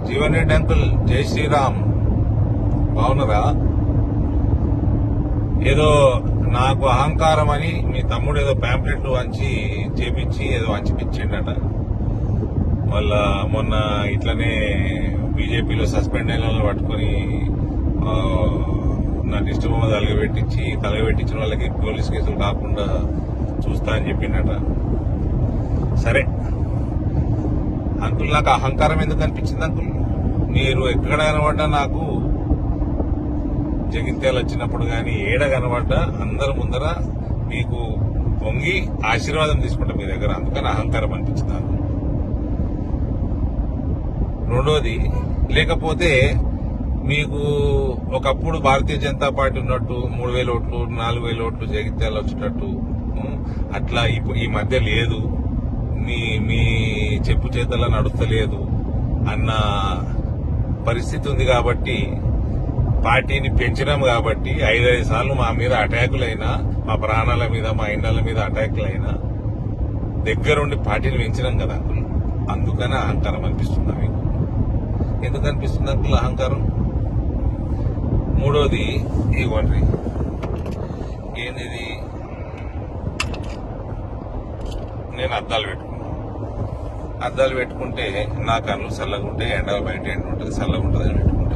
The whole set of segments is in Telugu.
జీవన్ రెడ్డి అంకుల్, జై శ్రీరామ్. బాగున్నారా? ఏదో నాకు అహంకారం అని మీ తమ్ముడు ఏదో ప్యాంప్లెట్లు వంచి చేపించి ఏదో వంచిపించిండట. మళ్ళా మొన్న ఇట్లనే బీజేపీలో సస్పెండ్ అయిన వాళ్ళని పట్టుకొని నా దిష్టి బొమ్మ తలగబెట్టించిన వాళ్ళకి పోలీస్ కేసులు కాకుండా చూస్తా అని చెప్పిండట. సరే అంకుల్, నాకు అహంకారం ఎందుకు అనిపించింది అంకుల్? మీరు ఎక్కడ కనబడ్డా నాకు జగిత్యాలు వచ్చినప్పుడు కానీ ఏడ కనబడ్డా అందరి ముందర మీకు పొంగి ఆశీర్వాదం తీసుకుంటా మీ దగ్గర. అందుకని అహంకారం అనిపించింది నాకు. రెండోది, లేకపోతే మీకు ఒకప్పుడు భారతీయ జనతా పార్టీ ఉన్నట్టు 3,000 ఓట్లు 4,000 ఓట్లు జగిత్యాలు వచ్చేటట్టు అట్లా ఈ మధ్య లేదు, మీ చెప్పు చేతల్లో నడుస్తలేదు అన్న పరిస్థితి ఉంది. కాబట్టి పార్టీని పెంచినాం కాబట్టి 5 సార్లు మా మీద అటాకులైనా, మా ప్రాణాల మీద మా ఇండ్ల మీద అటాకులైనా దగ్గరుండి పార్టీని పెంచినాం కదా అంకుల్. అందుకనే అహంకారం అనిపిస్తుందా మీకు? ఎందుకు అనిపిస్తుంది అంకుల్ అహంకారం? మూడోది, ఇవ్వండి ఏంది, నేను అద్దాలు పెట్టుకుంటే నా కళ్ళు చల్లగా ఉంటే ఎండ బయట ఎండ ఉంటుంది, చల్లగా ఉంటుంది అని పెట్టుకుంటా.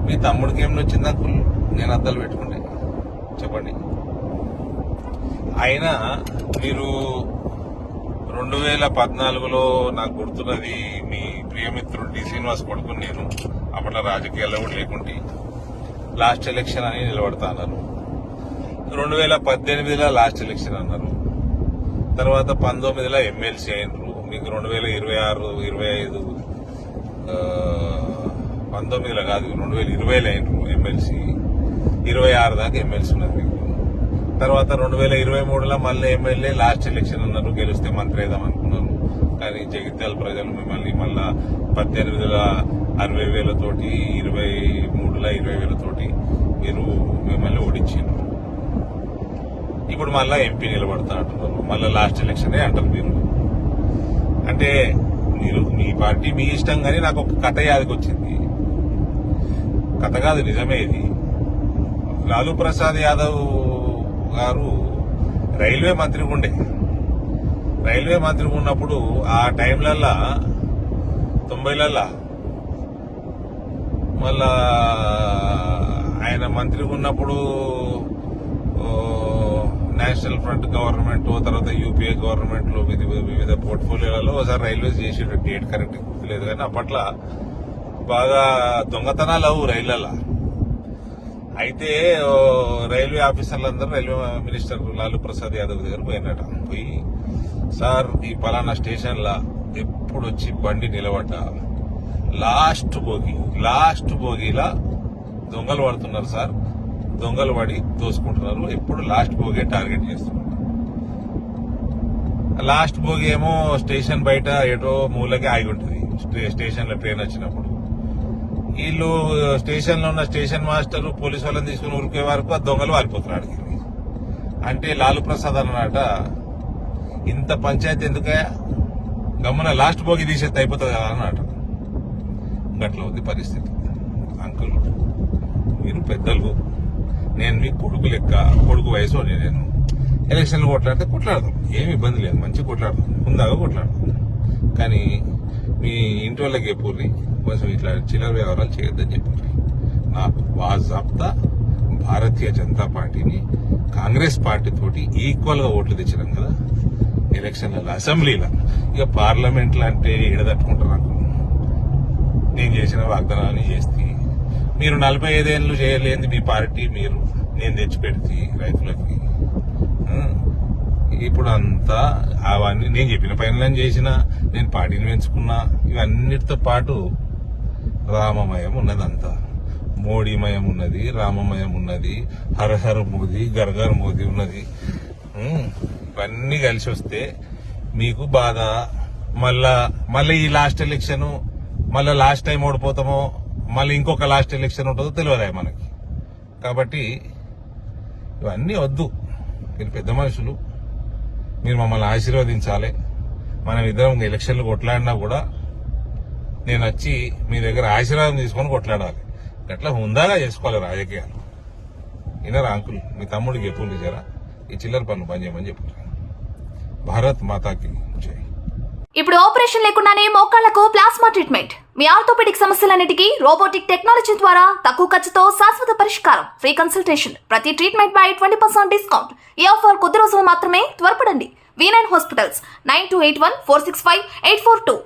మీ తమ్ముడికి ఏమి వచ్చింది అంకుల్ నేను అద్దాలు పెట్టుకుంటే? చెప్పండి. అయినా మీరు 2014లో నాకు గుర్తున్నది, మీ ప్రియమిత్రుడు డి శ్రీనివాస్ కొడుకుని నేను అప్పట్లో రాజకీయాల్లో కూడా లేకుంటే లాస్ట్ ఎలక్షన్ అని నిలబడతా అన్నారు. 2018లో లాస్ట్ ఎలక్షన్ అన్నారు. తర్వాత 19లో ఎమ్మెల్సీ అయినరు. మీకు 2026, 25 19లో కాదు 2020లో అయినరు ఎమ్మెల్సీ. 26 దాకా ఎమ్మెల్సీ ఉన్నారు మీకు. తర్వాత 2023లో మళ్ళీ ఎమ్మెల్యే, లాస్ట్ ఎలక్షన్ అన్నారు. గెలిస్తే మంత్రి వేద్దాం అనుకున్నారు. కానీ జగిత్యాల ప్రజలు మిమ్మల్ని మళ్ళా 18లో 60,000తోటి, 23లో 20,000తోటి మీరు మిమ్మల్ని ఓడించారు. ఇప్పుడు మళ్ళా ఎంపీ నిలబడతా అంటున్నారు. మళ్ళా లాస్ట్ ఎలక్షనే అంటారు మీరు. అంటే మీరు మీ పార్టీ మీ ఇష్టం, కానీ నాకు ఒక కథ యాదకొచ్చింది. కథ కాదు, నిజమే ఇది. లాలూ ప్రసాద్ యాదవ్ గారు రైల్వే మంత్రిగా ఉన్నప్పుడు ఆ టైంలల్లా 90లలో మళ్ళా ఆయన మంత్రిగా ఉన్నప్పుడు నేషనల్ ఫ్రంట్ గవర్నమెంట్, తర్వాత యూపీఏ గవర్నమెంట్ లో వివిధ పోర్ట్ఫోలియోలలో ఒకసారి రైల్వేస్ చేసేట డేట్ కరెక్ట్ గుర్తులేదు. కానీ అప్పట్లో బాగా దొంగతనాలు అవు రైళ్లలో. అయితే రైల్వే ఆఫీసర్లందరూ రైల్వే మినిస్టర్ లాలూ ప్రసాద్ యాదవ్ దగ్గర పోయినట. పోయి, సార్ ఈ పలానా స్టేషన్లా ఎప్పుడు వచ్చి బండి నిలబడ్డా లాస్ట్ బోగిలా దొంగలు పడుతున్నారు సార్, దొంగలు పడి దోసుకుంటున్నారు, ఎప్పుడు లాస్ట్ బోగే టార్గెట్ చేస్తున్నారు. లాస్ట్ బోగి ఏమో స్టేషన్ బయట ఏటో మూలకి ఆగి ఉంటుంది. స్టేషన్ లో ట్రైన్ వచ్చినప్పుడు వీళ్ళు స్టేషన్ లో ఉన్న స్టేషన్ మాస్టర్ పోలీసు వాళ్ళని తీసుకుని ఉరికే వరకు ఆ దొంగలు వారిపోతున్నాడు. అంటే లాలూ ప్రసాద్ అన్నమాట, ఇంత పంచాయతీ ఎందుకే, గమ్మున లాస్ట్ బోగి తీసేస్తే అయిపోతుంది కదా అన్నమాట. గట్లా ఉంది పరిస్థితి. అంకుల్, మీరు పెద్దలు, నేను మీ కొడుకు వయసు, నేను ఎలక్షన్లు కొట్లాడదాం, ఏమి ఇబ్బంది లేదు, మంచిగా కొట్లాడదాం, ముందాగా కొట్లాడదాం. కానీ మీ ఇంటి వాళ్ళకి చెప్పుర్రి, కొంచెం ఇట్లా చిల్లర వ్యవహారాలు చేయొద్దని చెప్పుర్రి. నాకు బాజాబ్తా భారతీయ జనతా పార్టీని కాంగ్రెస్ పార్టీ తోటి ఈక్వల్ గా ఓట్లు తెచ్చినాం కదా ఎలక్షన్లలో, అసెంబ్లీలో. ఇక పార్లమెంట్లో అంటే ఎడదట్టుకుంటారు. నాకు నేను చేసిన వాగ్దానాన్ని చేస్తే మీరు 45 ఏళ్ళు చేయలేని మీ పార్టీ మీరు నేను తెచ్చిపెడితే రైతులకి. ఇప్పుడు అంతా అవన్నీ నేను చెప్పిన పనులను చేసిన, నేను పార్టీని పెంచుకున్నా. ఇవన్నిటితో పాటు రామమయం ఉన్నదంతా, మోడీమయం ఉన్నది, రామమయం ఉన్నది, హరహర మోదీ, గర్గర్ మోదీ ఉన్నది. ఇవన్నీ కలిసి వస్తే మీకు బాధ. మళ్ళీ ఈ లాస్ట్ ఎలక్షన్, మళ్ళీ లాస్ట్ టైం ఓడిపోతామో, మళ్ళీ ఇంకొక లాస్ట్ ఎలక్షన్ ఉంటుందో తెలియదా మనకి. కాబట్టి ఇవన్నీ వద్దు. మీరు పెద్ద మనుషులు, మీరు మమ్మల్ని ఆశీర్వదించాలి. మనం ఇద్దరం ఎలక్షన్లు కొట్లాడినా కూడా నేను వచ్చి మీ దగ్గర ఆశీర్వాదం తీసుకొని కొట్లాడాలి. అట్లా హుందాగా చేసుకోవాలి రాజకీయాలు. వినరా అంకుల్? మీ తమ్ముడికి ఎప్పుడు జరా ఈ చిల్లర పనులు పని చేయమని చెప్పుకుంటాను. భారత్ మాతాకి జై. ఇప్పుడు ఆపరేషన్ లేకుండానే మోకాళ్లకు ప్లాస్మా ట్రీట్మెంట్. మీ ఆర్థోపెడిక్ సమస్యలన్నిటికీ రోబోటిక్ టెక్నాలజీ ద్వారా తక్కువ ఖర్చుతో శాశ్వత పరిష్కారం. Free consultation. ప్రతి ట్రీట్మెంట్ పై 20% డిస్కౌంట్. ఈ ఆఫర్ కొద్ది రోజులు మాత్రమే. త్వరపడండి. V9 hospitals 9281465842.